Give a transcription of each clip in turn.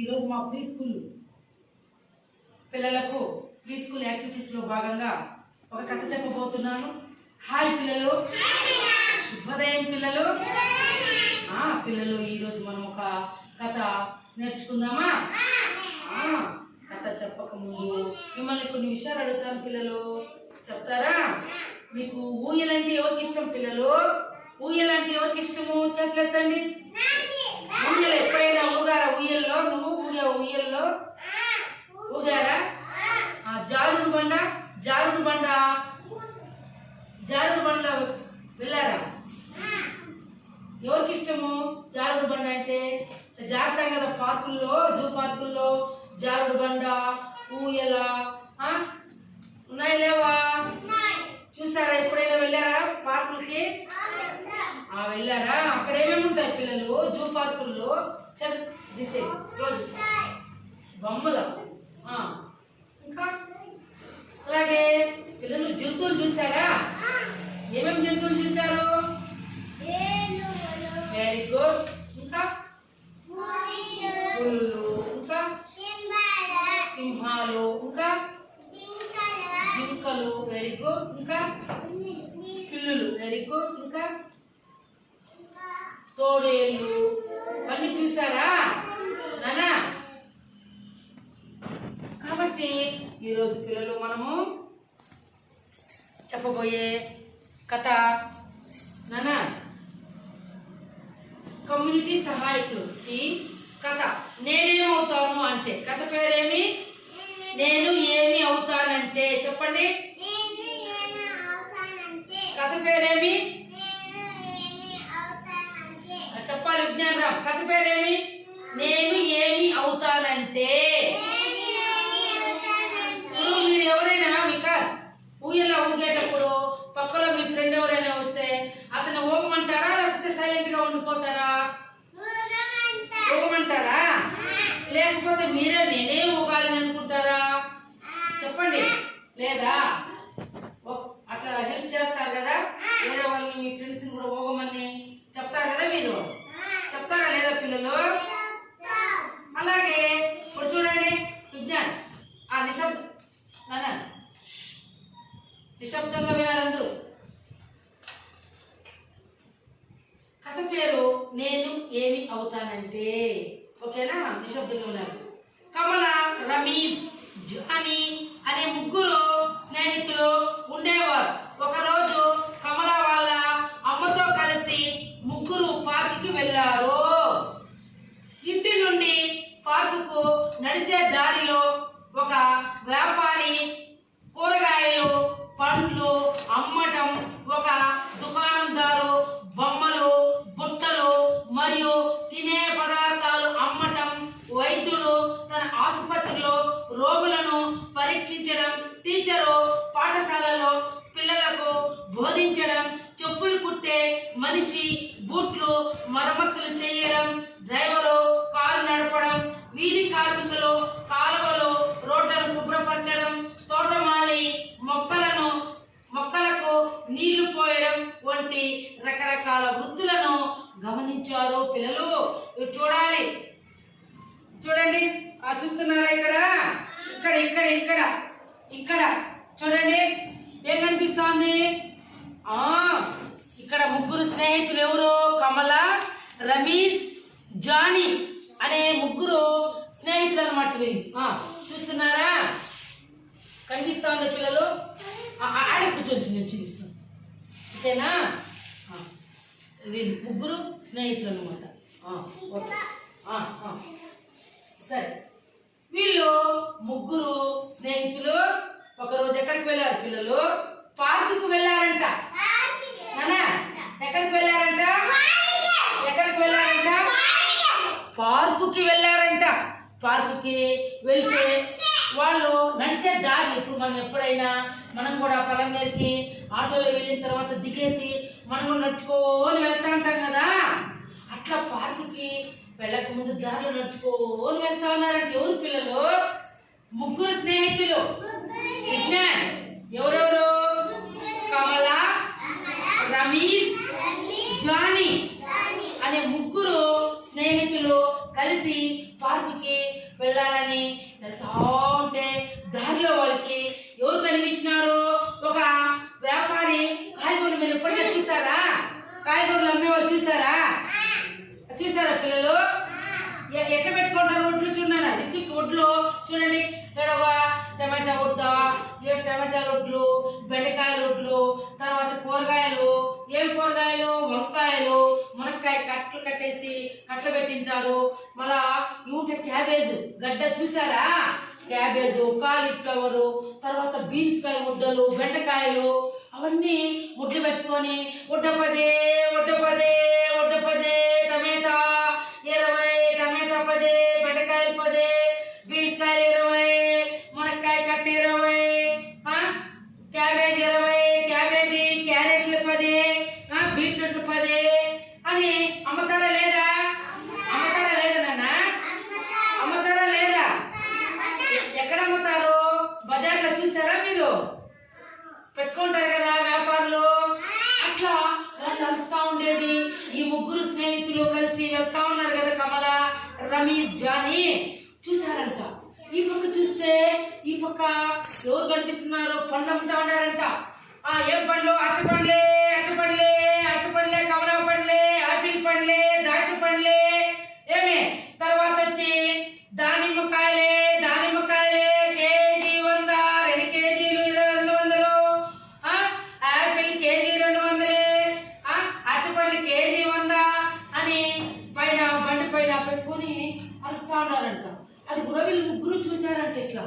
ఈరోజు మా pre school పిల్లలకు ప్రీ స్కూల్ యాక్టివిటీస్లో భాగంగా ఒక కథ చెప్పబోతున్నాను. హాయ్ పిల్లలు, శుభోదయం పిల్లలు. పిల్లలు ఈరోజు మనం ఒక కథ నేర్చుకుందామా? కథ చెప్పక ముందు మిమ్మల్ని కొన్ని విషయాలు అడుగుతాను పిల్లలు, చెప్తారా? మీకు ఊయలంటే ఎవరికి ఇష్టం పిల్లలు? ఊయలంటే ఎవరికి ఇష్టము? చేతులు ఎత్తండి. ఊయలు ఎప్పుడైనా ఊగారా? ఊయల్లో నువ్వు ఊయల్లో ఊగారా? జారుడు బండలో వెళ్ళారా? ఎవరికి ఇష్టము జారుడు బండ అంటే? జాగ్రత్త కదా, పార్కుల్లో, జూ పార్కుల్లో జారుడు బండ, ఊయల ఉన్నాయి లేవా? చూసారా? ఎప్పుడైనా వెళ్ళారా పార్కులకి? వెళ్ళారా? అక్కడ ఏమేమి ఉంటాయి పిల్లలు జూ పార్కుల్లో? చదివించే రోజు బొమ్మలు, ఇంకా అలాగే పిల్లలు జంతువులు చూసారా? ఏమేమి జంతువులు చూసారు? Very good. ఇంకా పులులు, ఇంకా సింహాలు, ఇంకా జింకలు, వెరీ గుడ్. ఇంకా పిల్లులు, వెరీ గుడ్. ఇంకా తోడేళ్ళు, అన్ని చూసారా నానా? కాబట్టి ఈరోజు పిల్లలు మనము చెప్పబోయే కథ నానా కమ్యూనిటీ సహాయకులు ఈ కథ. నేనేమవుతాను అంటే కథ పేరేమి? నేను ఏమి అవుతానంటే. చెప్పండి, కథ పేరేమి? చెప్పాలి విజ్ఞానరామ్. కథ పేరేమి? నేను ఏమి అవుతానంటే. మీరు ఎవరైనా వికాస్ ఊయలా ఊగేటప్పుడు పక్కలో మీ ఫ్రెండ్ ఎవరైనా వస్తే అతను ఊగమంటారా లేకపోతే సైలెంట్ గా ఉండిపోతారా? ఊగమంటారా? లేకపోతే మీరే నేనే ఊగాలని అనుకుంటారా? చెప్పండి. లేదా అట్లా హెల్ప్ చేస్తారు కదా, వేరే వాళ్ళని మీ ఫ్రెండ్స్ కూడా ఊగమని చెప్తారు కదా, మీరు చెప్తారా లేదా పిల్లలు? అలాగే ఇప్పుడు చూడండి విజ్ఞాన్, నిశ్శబ్దంగా వినాలి అందరూ. కథ పేరు నేను ఏమి అవుతానంటే. ఓకేనా? నిశ్శబ్దంగా వినాలి. కమల, రమీజ్, జానీ అనే ముగ్గురు స్నేహితులు ఉండేవారు. ఒకరోజు కమల వాళ్ళ అమ్మతో కలిసి ముగ్గురు పార్కుకి వెళ్ళారు. ఇంటి నుండి పార్కుకు నడిచే దారిలో ఒక వ్యాపారి కూరగాయలు, పండ్లు అమ్మటం, ఒక దుకాణందారు బొమ్మలు, బుట్టలు మరియు తినే పదార్థాలు అమ్మటం, వైద్యుడు తన ఆసుపత్రిలో రోగులను పరీక్షించడం, టీచరు పాఠశాలలో పిల్లలకు బోధించడం, చెప్పులు కుట్టే మనిషి బూట్లు మరమ్మతులు చేయడం, డ్రైవరు కారు నడపడం, వీధి కార్మికులు కాలువలు రోడ్లను శుభ్రపరచడం, తోటమాలి మొక్కలకు నీళ్లు పోయడం వంటి రకరకాల వృత్తులను గమనించారు పిల్లలు. చూడాలి, చూడండి. చూస్తున్నారా? ఇక్కడ చూడండి ఏం కనిపిస్తోంది? ఇక్కడ ముగ్గురు స్నేహితులు ఎవరు? కమల, రమీజ్, జానీ అనే ముగ్గురు స్నేహితులు అన్నమాట వీళ్ళు. చూస్తున్నారా? కనిపిస్తా ఉంది పిల్లలు? ఆడే కూర్చొని నేను చూపిస్తాను. ఓకేనా? వీళ్ళు ముగ్గురు స్నేహితులు అనమాట. సరే, వీళ్ళు ముగ్గురు స్నేహితులు ఒకరోజు ఎక్కడికి వెళ్ళారు పిల్లలు? పార్కుకు వెళ్ళారంట. ఎక్కడికి వెళ్ళారంట? పార్కుకి వెళ్ళారంట. పార్కుకి వెళ్తే వాళ్ళు నడిచే దారి, ఇప్పుడు మనం ఎప్పుడైనా మనం కూడా పలంనేరుకి ఆటోలో వెళ్ళిన తర్వాత దిగేసి మనం నడుచుకోని వెళ్తా ఉంటాం కదా, అట్లా పార్కుకి వెళ్ళక ముందు దారిలో నడుచుకోని వెళ్తా ఉన్నారంట. ఎవరు పిల్లలు? ముగ్గురు స్నేహితులు. విజ్ఞాన్ ఎవరెవరు? కమల, రమీజ్, జానీ అనే ముగ్గురు స్నేహితులు కలిసి పార్కుకి వెళ్ళాలని వెళ్తా ఉంటే దారిలో వాళ్ళకి ఎవరు కనిపించినారు? ఒక వ్యాపారి కాయగూరలు. మీరు ఎప్పుడైనా చూసారా? కాయగూరలు అమ్మేవాళ్ళు చూసారా? చూసారా పిల్లలు? ఎట్లా పెట్టుకుంటారు ఒడ్లు? చూడండి, అది ఒడ్లు చూడండి. ఇక్కడ టమాటా ఒడ్డ, టమాటాల ఒడ్లు, బెండకాయల ఒడ్లు, తర్వాత కూరగాయలు. ఏం కూరగాయలు? వంకాయలు, మునక్కాయ కట్లు కట్టేసి కట్లు పెట్టింటారు. మళ్ళా ఇవి క్యాబేజ్ గడ్డ చూసారా? క్యాబేజ్, కాలీఫ్లవర్, తర్వాత బీన్స్ కాయ ముద్దలు, బెండకాయలు, అవన్నీ ముడ్లు పెట్టుకొని ఒడ్డ పదే టమాటా 20, టమాటా 10, బెండకాయలు 10, బీన్స్ కాయలు 20, మునక్కాయ కట్ట 20, క్యాబేజ్ 20, క్యారెట్లు 10, బీట్రూట్లు 10 అని అమ్ముతారా లేదా? నాన్న? అమ్ముతారా లేదా? ఎక్కడ అమ్ముతారు? బజార్లో చూసారా మీరు? పెట్టుకుంటారు కదా వ్యాపారులు. అట్లా వాళ్ళు కలుస్తా ఉండేది. ఈ ముగ్గురు స్నేహితులు కలిసి వెళ్తా ఉన్నారు కదా, కమల, రమేష్, జానీ. చూసారంట. ఈ పక్క చూస్తే ఈ పక్క ఎవరు కనిపిస్తున్నారు? పండ్లు అమ్ముతా ఉన్నారంట. ఏం పండ్లు? అరటి పండ్లే, కమలా పండ్లే, ఆపిల్ పండ్లే, ద్రాక్ష పండ్లే. ఏమే తర్వాత వచ్చి దానిమ్మకాయలే, కేజీ 100, 2 కేజీలు 200, ఆపిల్ కేజీ 200, అరటి పండ్లు కేజీ 100 అని పైన బండి పైన పెట్టుకుని అరుస్తా ఉన్నారంట. అది కూడా వీళ్ళు ముగ్గురు చూసారంట. ఇట్లా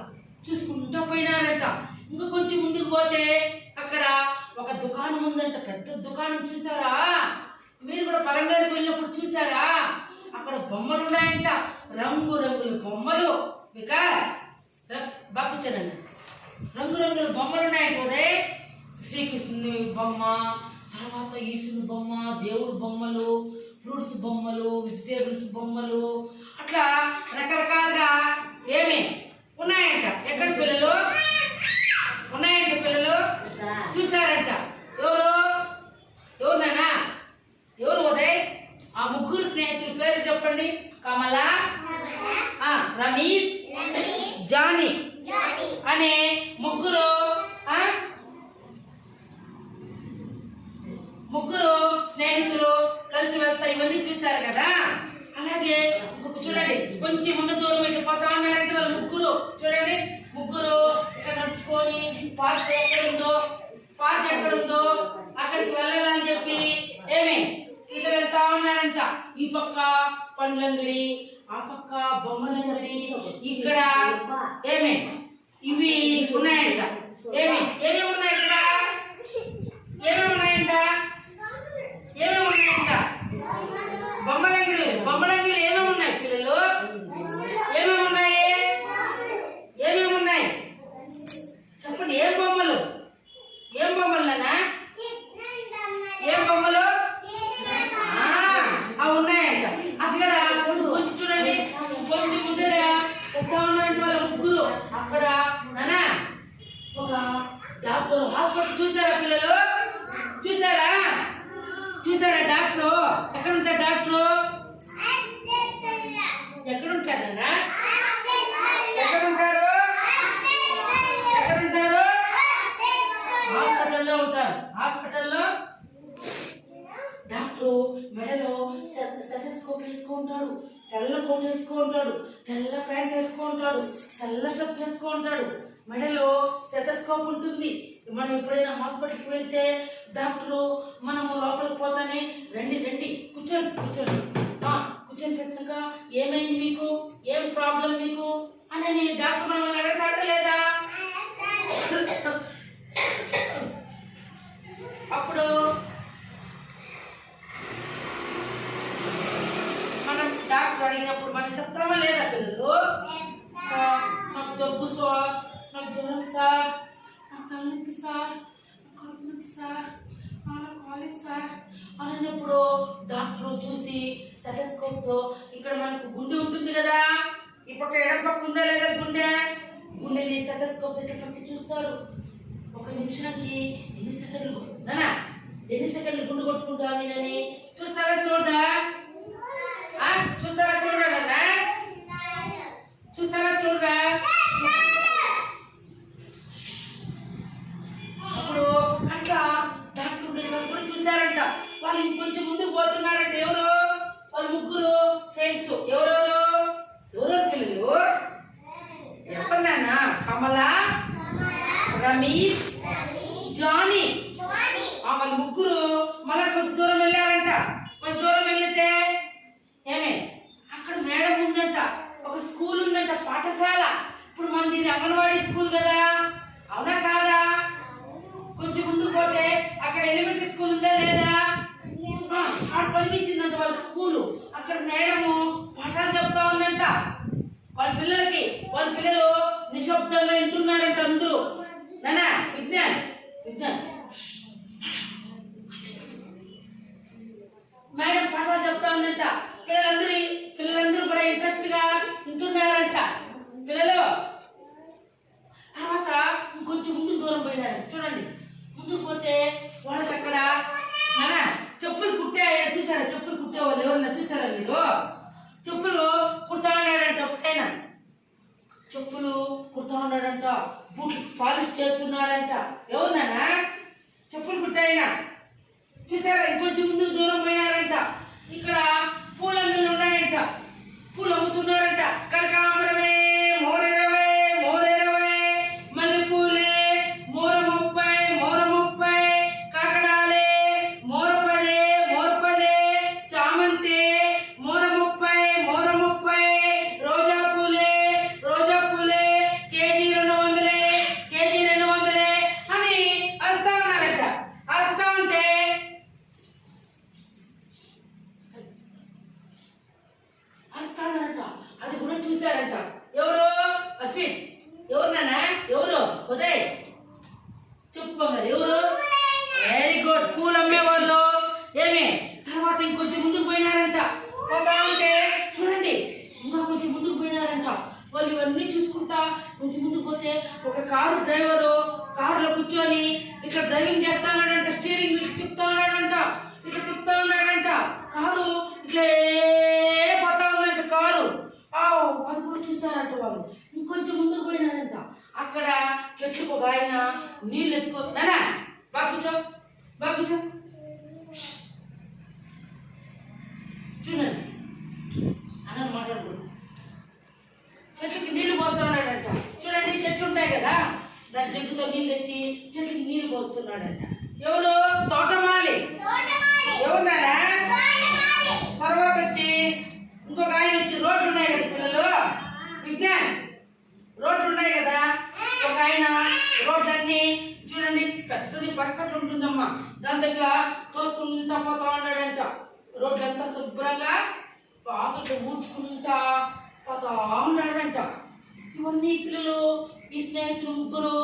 చూసుకుంటూ పోయినారంట. ఇంకా కొంచెం ముందుకు పోతే అక్కడ ఒక దుకాణం ఉందంట. పెద్ద దుకాణం చూసారా? మీరు కూడా పలంనేరుకు వెళ్ళినప్పుడు చూసారా? అక్కడ బొమ్మలు ఉన్నాయంట, రంగుల బొమ్మలు. వికాస్ బాపుచ్చనండి, రంగుల బొమ్మలు ఉన్నాయి కదా. శ్రీకృష్ణుని బొమ్మ, తర్వాత ఈశ్వరుని బొమ్మ, దేవుడి బొమ్మలు, ఫ్రూట్స్ బొమ్మలు, వెజిటేబుల్స్ బొమ్మలు, అట్లా రకరకాలుగా ఏమి ఉన్నాయంట. ఎక్కడ పిల్లలు ఉన్నాయంట? పిల్లలు చూసారంట. ఎవరునా? ఎవరు ఉదయ్? ఆ ముగ్గురు స్నేహితుల పేరు చెప్పండి. కమల, రమేష్, జానీ అనే ముగ్గురు స్నేహితులు కలిసి వెళ్తా. ఇవన్నీ చూసారు కదా. అలాగే ఇంకొక చూడండి, కొంచెం ముందు దూరం అయితే పోతా ఉన్నారంటే వాళ్ళు ముగ్గురు. చూడండి, ముగ్గురు ఇక్కడ నడుచుకొని పార్క్ ఎక్కడుందో అక్కడికి వెళ్ళాలని చెప్పి ఇక వెళ్తా ఉన్నారంట. ఈ పక్క పండ్లంగడి, ఆ పక్క బొమ్మలంగడి, ఇక్కడ ఇవి ఉన్నాయంట. ఏమేమి ఉన్నాయి ఇక్కడ? ఏమేమి ఉన్నాయంట? బొమ్మలంగిలు ఏమేమి ఉన్నాయి పిల్లలు? ఏమేమి ఉన్నాయి చెప్పండి. ఏం బొమ్మలు నాన్న? ఏం బొమ్మలు? అవి ఉన్నాయంట. అక్కడ కొంచెం చూడండి, కొంచెం ముందర చెప్తా ఉన్నారంటే వాళ్ళ ముగ్గురు. అక్కడ నాన్న ఒక డాక్టర్ హాస్పిటల్ చూసారా పిల్లలు? చూసారా డాక్టర్? ఎక్కడ ఉంటారు డాక్టర్? ఎక్కడుంటారన్నా? ఎక్కడుంటారు? హాస్పిటల్లో ఉంటారు. హాస్పిటల్లో డాక్టర్ మెడలో సెటస్కోప్ వేసుకుంటాడు, తెల్ల కోట్ వేసుకుంటాడు, తెల్ల ప్యాంట్ వేసుకుంటాడు, తెల్ల షర్ట్ వేసుకుంటాడు, మెడలో సెటస్కోప్ ఉంటుంది. మనం ఎప్పుడైనా హాస్పిటల్కి వెళ్తే డాక్టరు మనము లోపలికి పోతానే రండి కూర్చొని పెట్టినాక ఏమైంది మీకు, ఏం ప్రాబ్లం మీకు అని డాక్టర్ మనల్ని అడగతాడా లేదా? అప్పుడు మనం డాక్టర్ అడిగినప్పుడు మనం చెప్తామా లేదా పిల్లలు? నాకు దగ్గు సార్, నాకు జ్వరం సార్, నాకు తలనొప్పి సార్, కడుపు నొప్పి సార్, నాకు కాలేజ్ సార్ అన్నప్పుడు డాక్టర్ చూసి సెటస్కోప్ తో ఇక్కడ మనకు గుండె ఉంటుంది కదా, ఈ పక్క ఎడం పక్క ఉందా లేదా గుండెని సెటస్కోప్ దగ్గర పట్టి చూస్తాడు. ఒక నిమిషానికి ఎన్ని సెకండ్లు గుండు కొట్టుకుంటా అని చూస్తారా చూడరా? చూడరా రమేష్, జానీ. వాళ్ళ ముగ్గురు మళ్ళా కొంచెం దూరం వెళ్ళారంట. కొంచెం దూరం వెళ్తే ఏమే అక్కడ మేడం ఉందంట, ఒక స్కూల్ ఉందంట, పాఠశాల. ఇప్పుడు మనది ఇది అంగన్వాడీ స్కూల్ కదా, అవునా కాదా? కొంచెం ముందుకు పోతే అక్కడ ఎలిమెంటరీ స్కూల్ ఉందా లేదా? అక్కడ కనిపించిందంట వాళ్ళకి స్కూలు. అక్కడ మేడము పాఠాలు చెప్తా ఉందంట వాళ్ళ పిల్లలకి. వాళ్ళ పిల్లలు నిశ్శబ్దంగా వింటున్నారంట అందరూ. నానా విజ్ఞాన్ విజ్ఞాన్ మేడం పాఠాలు చెప్తా ఉందంట. పిల్లలందరూ కూడా ఇంట్రెస్ట్ గా వింటున్నారంట పిల్లలు. తర్వాత ఇంకొంచెం ముందుకు దూరం పోయినారు. చూడండి, ముందుకు పోతే వాళ్ళకి అక్కడ నానా చెప్పులు కుట్టే చూసారా? చెప్పులు కుట్టే వాళ్ళు ఎవరన్నా చూసారా మీరు? చెప్పులు కుడతా ఉన్నాడంట ఆయన. చెప్పులు కుడతా ఉన్నాడంట, బూట్లు పాలిష్ చేస్తున్నాడంట. ఎవరినానా? చెప్పులు కుట్టాయన. చూసారా? ఇంకొంచెం ముందుకు దూరం పోయినారంట. ఇక్కడ పూలంగళ్ళు ఉన్నాయంట, పూలు అమ్ముతున్నారంట. కనకాంబరమే మోరెరవే మోరెరవే, మల్లెపూలే మోర 30 మోర 30, కాకడాలే మోర 10 మోర 10, చామంతి మోర 30 మోర 30, రోజా పూలే కేజీ 200 కేజీ 200 అని అరుస్తా ఉన్నారంట. అరుస్తా ఉంటే అరుస్తాడంట. అది కూడా చూశారంట. ఎవరు? అసిత్. ఎవరు నాన్న? ఎవరు? ఉదయ్ చెప్పు మరి ఎవరు? వెరీ గుడ్, పూలు అమ్మేవాళ్ళు. ఏమే తర్వాత ఇంకొంచెం ముందుకు పోయినారంట. పోతా ఉంటే చూడండి, ఇంకా కొంచెం ముందుకు పోయినారంట. వాళ్ళు ఇవన్నీ చూసుకుంటా కొంచెం ముందుకు పోతే ఒక కారు డ్రైవరు కారులో కూర్చొని ఇట్లా డ్రైవింగ్ చేస్తా ఉన్నాడంట. స్టీరింగ్ ఇట్లా తిప్పుతా ఉన్నాడంట, ఇట్లా తిప్పుతా ఉన్నాడంట. కారు ఇట్లా పోతా ఉందంట కారు. అది కూడా చూసారంట వాళ్ళు. ఇంకొంచెం ముందుకు పోయినారంట. అక్కడ చెట్లకు ఒక ఆయన నీళ్ళు ఎత్తుకో. నానా బాగా కూర్చో, బాగా కూర్చో. చూడండి అన్నది మాట్లాడకూడదు. చెట్లకి నీళ్లు పోస్తా ఉన్నాడంట. చూడండి, చెట్లు ఉంటాయి కదా, దాని జగ్గుతో నీళ్ళు తెచ్చి చెట్లకి నీళ్లు పోస్తున్నాడంట. ఎవరు? తోటమాలి. ఎవరున్నారా? తర్వాత వచ్చి ఇంకొక ఆయన వచ్చి రోడ్లు ఉన్నాయి కదా పిల్లలు, విజ్ఞాన్ రోడ్లు ఉన్నాయి కదా, ఒక ఆయన రోడ్లన్నీ చూడండి పెద్దది పరకట్లు ఉంటుందమ్మా, దాని దగ్గర తోసుకుంటా పోతా ఉన్నాడంట. రోడ్లంతా శుభ్రంగా బాగా ఊడ్చుకుంటా పోతా ఉన్నాడంట. ఇవన్నీ పిల్లలు ఈ స్నేహితులు ముగ్గురు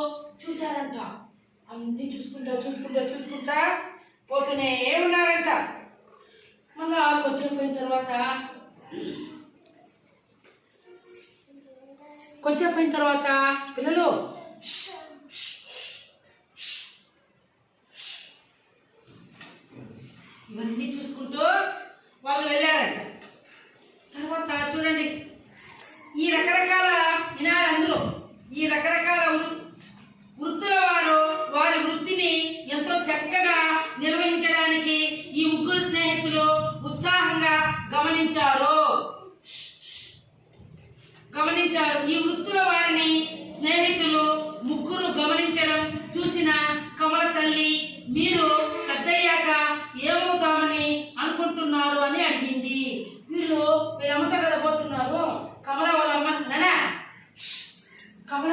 చూశారంట. అన్ని చూసుకుంటా పోతూనే ఉన్నారంట. మళ్ళా కొంచెం పోయిన తర్వాత పిల్లలు ఇవన్నీ చూసుకుంటూ వాళ్ళు వెళ్ళారంట. తర్వాత చూడండి, ఈ రకరకాల నినాదంలో ఈ రకరకాల వృత్తుల వారు వారి వృత్తిని ఎంతో చక్కగా నిర్వహించడానికి ఈ ముగ్గురు స్నేహితులు ఉత్సాహంగా గమనించారు. ఈ వృత్తుల వారిని స్నేహితులు ముగ్గురు గమనించడం చూసిన కమల తల్లి, మీరు పెద్దయ్యాక ఏమవుతామని అనుకుంటున్నారు అని అడిగింది. వీళ్ళంతా కదా పోతున్నారు. కమల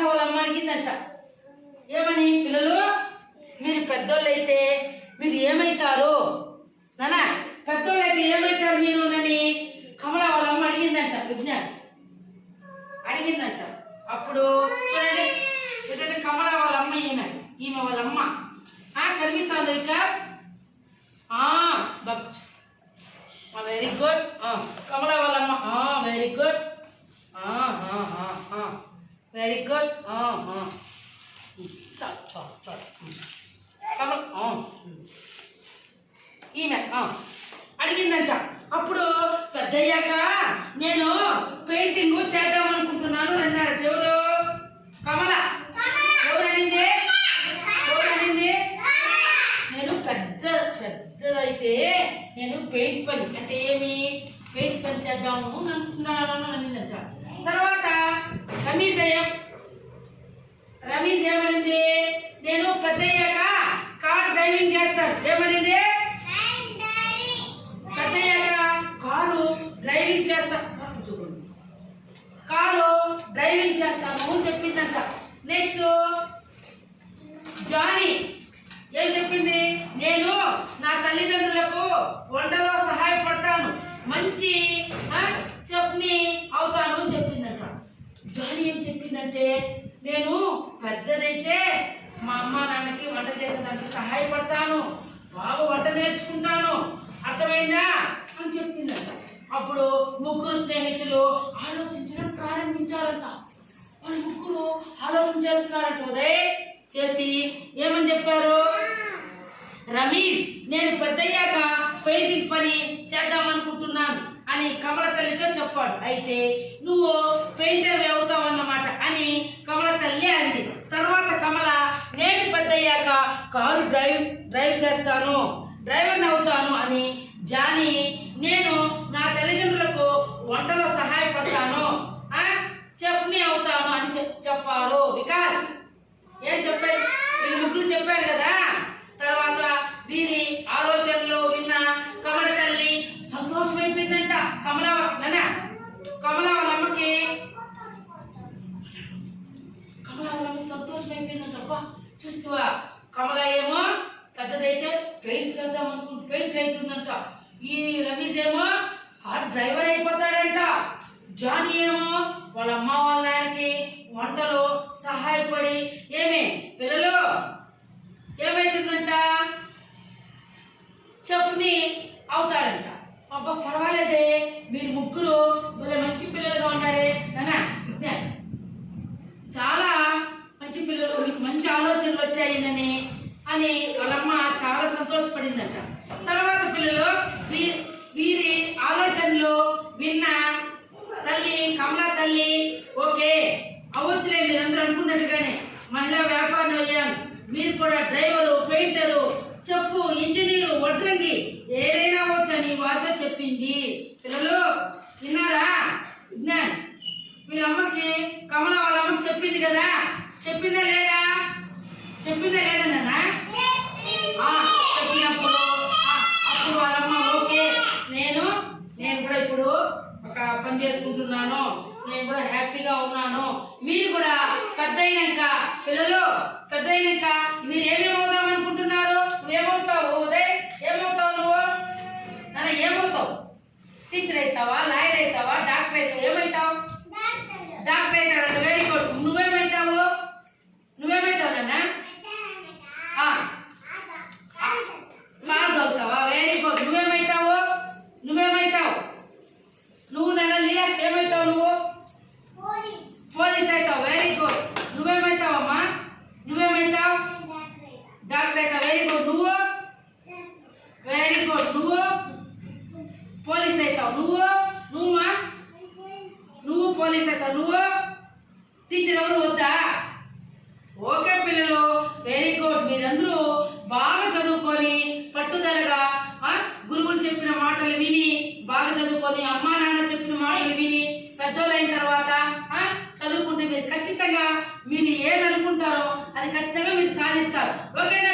వాళ్ళమ్మ అడిగిందంట. ఏమని? పిల్లలు మీరు పెద్దోళ్ళైతే మీరు ఏమైతారు నానా? పెద్దోళ్ళైతే ఏమైతారు మీరు అని కమల వాళ్ళమ్మ అడిగిందంట. విజ్ఞాన్ అడిగిందంట. అప్పుడు చూడండి కమల వాళ్ళ అమ్మ ఈమె వాళ్ళ అమ్మ కనిపిస్తుంది వికాస్. Very good. కమల వాళ్ళ అమ్మ వెరీ గుడ్, వెరీ గుడ్. ఈమె అడిగిందంట. అప్పుడు పెద్దయ్యాక నేను పెయింటింగ్ చేద్దామనుకుంటున్నాను అన్నారు. ఎవరు? కమల. ఎవరనింది? నేను పెద్దదైతే నేను పెయింట్ పని అంటే ఏమి పెయింట్ పని చేద్దాము అనుకుంటున్నాను అనిందంట. తర్వాత రమేష్ ఏమనింది? డ్రైవింగ్ చేస్తాడు. ఏమనింది? పెద్దయ్యాక కారు డ్రైవింగ్ చేస్తాను, కారు డ్రైవింగ్ చేస్తాను అని చెప్పిందంట. నెక్స్ట్ జానీ ఏం చెప్పింది? నేను నా తల్లిదండ్రులకు వంటలో సహాయపడతాను, మంచి చెఫ్ని అవుతాను అని చెప్పిందంట. జానీ ఏం చెప్పిందంటే నేను పెద్దదైతే మా అమ్మ నాన్నకి వంట చేసేదానికి సహాయపడతాను, బాగా వంట నేర్చుకుంటాను, అర్థమైందా అని చెప్పిందంట. అప్పుడు ముగ్గురు స్నేహితులు ఆలోచించడం ప్రారంభించారంట. వాళ్ళు ముగ్గురు ఆలోచన చేస్తున్నారంట. ఉదయ్ చేసి ఏమని చెప్పారు? రమేష్ నేను పెద్దయ్యాక పెయింటింగ్ పని చేద్దాం అనుకుంటున్నాను అని కమల తల్లితో చెప్పాడు. అయితే నువ్వు పెయింటర్ అవుతావు అన్నమాట అని కమల తల్లి అంది. తర్వాత కమల నేను పెద్దయ్యాక కారు డ్రైవ్ చేస్తాను, డ్రైవర్ని అవుతాను అని. జానీ నేను నా తల్లిదండ్రులకు వంటలో సహాయపడతాను, చెఫ్ని అవుతాను అని చెప్పారు. వికాస్ ఏం చెప్పారు? వీళ్ళు ముగ్గురు చెప్పారు కదా. తర్వాత వీరి ఆలోచనలు విన్న కమల తల్లి సంతోషమైపోయిందంట. కమల వాళ్ళ అమ్మకి సంతోషమైపోయిందంట. అబ్బా చూస్తువా, కమల ఏమో పెద్దదైతే పెయింట్ చేద్దాం అనుకుంటే పెయింట్ అవుతుందంట. ఈ రమేష్ ఏమో కార్ డ్రైవర్ అయిపోతాడంట. జానీ ఏమో వాళ్ళ అమ్మ వాళ్ళ నాయనకి వంటలో సహాయపడి పిల్లలు ఏమైతుందంట? చెఫ్ని అవుతాడంట. అబ్బా పర్వాలేదే, మీరు ముగ్గురు మంచి పిల్లలుగా ఉన్నారే నాన్న, చాలా మంచి పిల్లలు, మీకు మంచి ఆలోచనలు వచ్చాయని అని వాళ్ళమ్మ చాలా సంతోషపడిందంట. తర్వాత పిల్లలు వీరి ఆలోచనలు విన్న తల్లి కమలా తల్లి ఓకే అవ్వచ్చులే, మీరందరూ అనుకున్నట్టుగానే మహిళా వ్యాపారం అయ్యాను, మీరు కూడా డ్రైవరు, పెయింటరు, చెఫ్, ఇంజనీరు, వడ్రంగి ఏదైనా అవ్వచ్చు అని వార్త చెప్పింది. పిల్లలు విన్నారా? విజ్ఞాన్ వీళ్ళమ్మకి కమల వాళ్ళ అమ్మకి చెప్పింది కదా. చెప్పిందా లేదా? నాన్న చెప్పినప్పుడు అప్పుడు వాళ్ళమ్మ ఓకే నేను కూడా ఇప్పుడు ఒక పని చేసుకుంటున్నాను, నేను కూడా హ్యాపీగా ఉన్నాను. మీరు కూడా పెద్ద అయినాక పిల్లలు పెద్ద అయినాక మీరు ఏమేమి అవుదాం అనుకుంటున్నారు? నువ్వేమవుతావు ఉదయ్? ఏమవుతావు నువ్వు? నాన్న ఏమవుతావు? టీచర్ అవుతావా, లాయర్ అవుతావా, డాక్టర్ అవుతావు? ఏమవుతావు? డాక్టర్ అవుతావు. Very good. నువ్వేమవుతావు నాన్న? బాగా చదువుతావా? Very good. నువ్వేమవుతావు? నువ్వు నాన్న లీలాస్ ఏమవుతావు? నువ్వు పోలీస్ అవుతావు. Very good. నువ్వేమవుతావమ్మా? డాక్టర్ అవుతావు. Very good. Very good. నువ్వు పోలీస్ అవుతావు. నువ్వు పోలీస్ అవుతావు. నువ్వు టీచర్ ఎవరు వద్దా? ఓకే పిల్లలు వెరీ గుడ్. మీరందరూ బాగా చదువుకొని పట్టుదలగా గురువులు చెప్పిన మాటలు విని బాగా చదువుకొని అమ్మా నాన్న చెప్పిన మాటలు విని పెద్దోళ్ళైన తర్వాత చదువుకుంటే మీరు ఖచ్చితంగా మీరు ఏదనుకుంటారో అది ఖచ్చితంగా మీరు సాధిస్తారు. ఓకేనా?